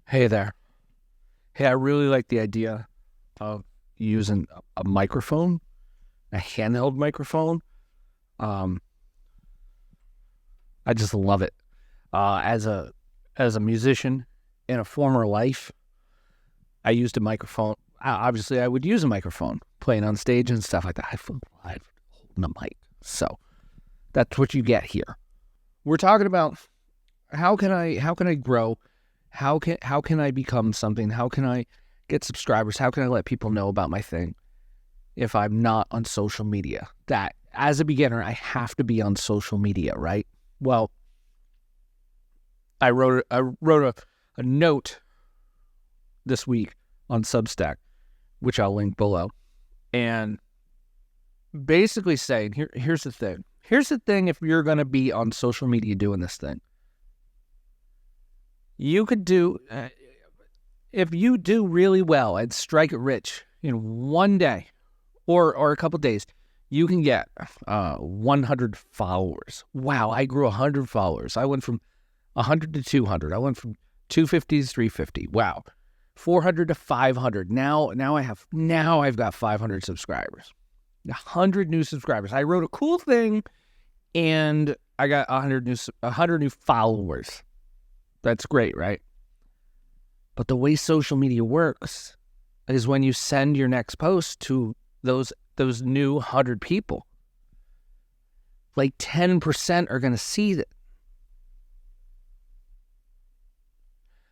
Hey there. Hey, I really like the idea of using a microphone, a handheld microphone. Um, I just love it. As a musician in a former life, I used a microphone. Obviously, I would use a microphone playing on stage and stuff like that. I feel live holding a mic. So that's what you get here. We're talking about how can I grow? How can I become something? How can I get subscribers? How can I let people know about my thing if I'm not on social media? That as a beginner, I have to be on social media, right? Well, I wrote a note this week on Substack, which I'll link below, and basically saying here's the thing. Here's the thing: if you're going to be on social media doing this thing, you could do. If you do really well and strike it rich in one day or a couple days, you can get 100 followers. Wow, I grew 100 followers. I went from 100 to 200. I went from 250 to 350. Wow. 400 to 500. Now I've got 500 subscribers. 100 new subscribers. I wrote a cool thing and I got 100 new followers. That's great, right? But the way social media works is when you send your next post to those new 100 people, like 10% are going to see it.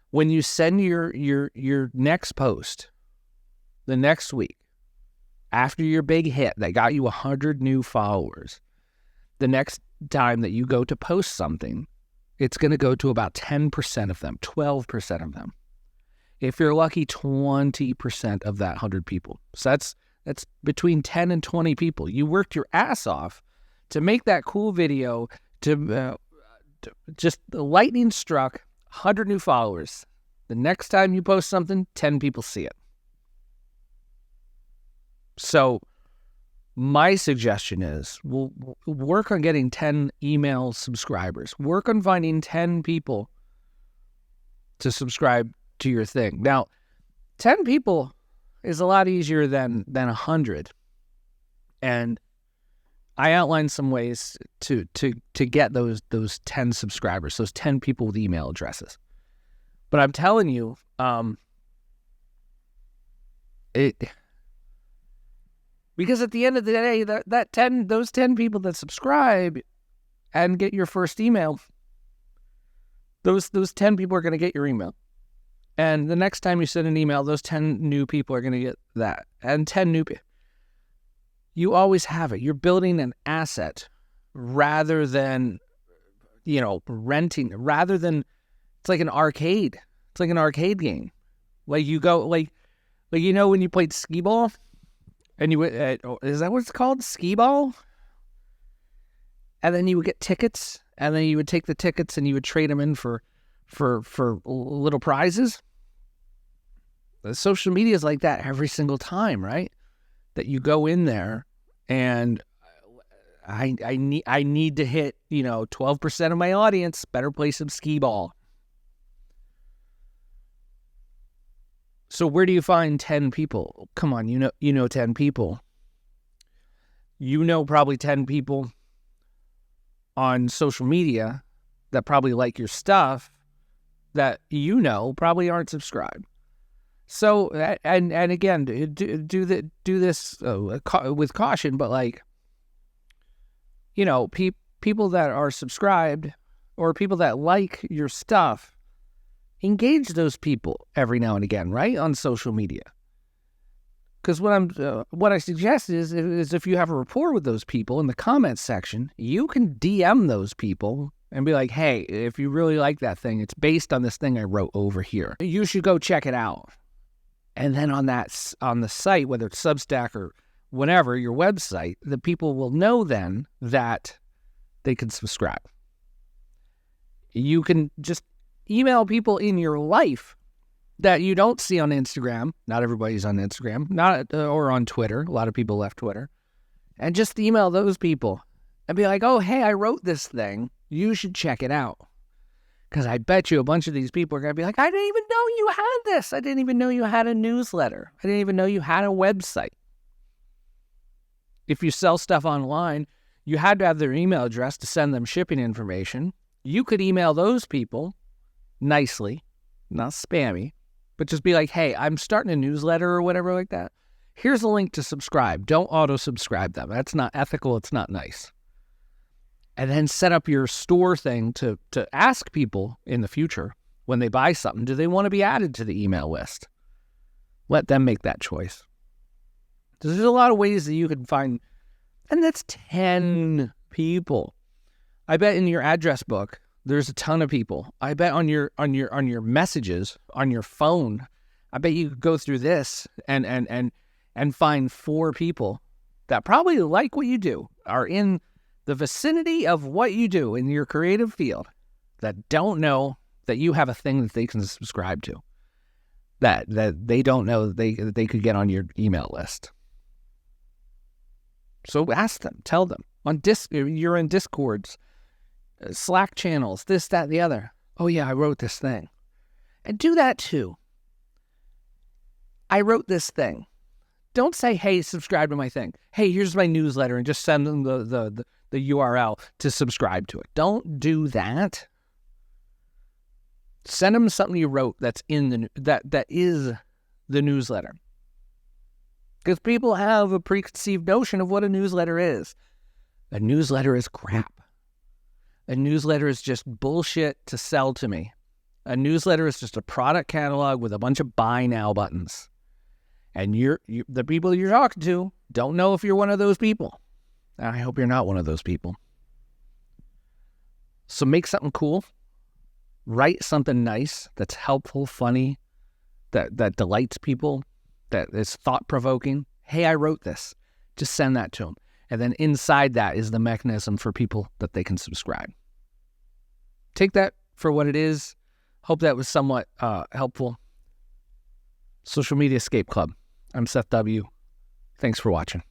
When you send your next post the next week, after your big hit that got you 100 new followers, the next time that you go to post something, it's going to go to about 10% of them, 12% of them. If you're lucky, 20% of that 100 people. So that's between 10 and 20 people. You worked your ass off to make that cool video, to just the lightning struck, 100 new followers. The next time you post something, 10 people see it. So my suggestion is we'll work on getting 10 email subscribers. Work on finding 10 people to subscribe to your thing. Now, 10 people is a lot easier than 100. And I outlined some ways to get those 10 subscribers, those 10 people with email addresses. But I'm telling you, because at the end of the day, those 10 people that subscribe and get your first email, those 10 people are going to get your email. And the next time you send an email, those 10 new people are going to get that. And 10 new people. You always have it. You're building an asset rather than, renting. Rather than, it's like an arcade. It's like an arcade game. Like you go, like when you played skee ball? And you would, is that what it's called? Skee ball? And then you would get tickets. And then you would take the tickets and you would trade them in for little prizes. The social media is like that every single time, right? That you go in there and I need to hit, 12% of my audience better play some skee ball. So where do you find 10 people? Come on, you know 10 people. You know probably 10 people on social media that probably like your stuff that probably aren't subscribed. So and again, do this with caution, but people that are subscribed or people that like your stuff, engage those people every now and again, right, on social media. Because what I suggest is if you have a rapport with those people in the comments section, you can DM those people and be like, hey, if you really like that thing, it's based on this thing I wrote over here. You should go check it out. And then on the site, whether it's Substack or whatever, your website, the people will know then that they can subscribe. You can just email people in your life that you don't see on Instagram. Not everybody's on Instagram, or on Twitter. A lot of people left Twitter. And just email those people and be like, oh, hey, I wrote this thing. You should check it out. Because I bet you a bunch of these people are going to be like, I didn't even know you had this. I didn't even know you had a newsletter. I didn't even know you had a website. If you sell stuff online, you had to have their email address to send them shipping information. You could email those people nicely, not spammy, but just be like, hey, I'm starting a newsletter or whatever like that. Here's a link to subscribe. Don't auto-subscribe them. That's not ethical. It's not nice. And then set up your store thing to ask people in the future when they buy something, do they want to be added to the email list? Let them make that choice. There's a lot of ways that you can find, and that's 10 people. I bet in your address book, there's a ton of people. I bet on your messages, on your phone, I bet you could go through this and find 4 people that probably like what you do, are in the vicinity of what you do in your creative field, that don't know that you have a thing that they can subscribe to, that they don't know that they could get on your email list. So ask them, tell them. You're in Discords, Slack channels, this, that, the other. Oh yeah, I wrote this thing. And do that too. I wrote this thing. Don't say, hey, subscribe to my thing. Hey, here's my newsletter, and just send them the URL to subscribe to it. Don't do that. Send them something you wrote that's in that is the newsletter. Because people have a preconceived notion of what a newsletter is. A newsletter is crap. A newsletter is just bullshit to sell to me. A newsletter is just a product catalog with a bunch of buy now buttons. And the people you're talking to don't know if you're one of those people. And I hope you're not one of those people. So make something cool. Write something nice that's helpful, funny, that delights people, that is thought-provoking. Hey, I wrote this. Just send that to them. And then inside that is the mechanism for people that they can subscribe. Take that for what it is. Hope that was somewhat helpful. Social Media Escape Club. I'm Seth W. Thanks for watching.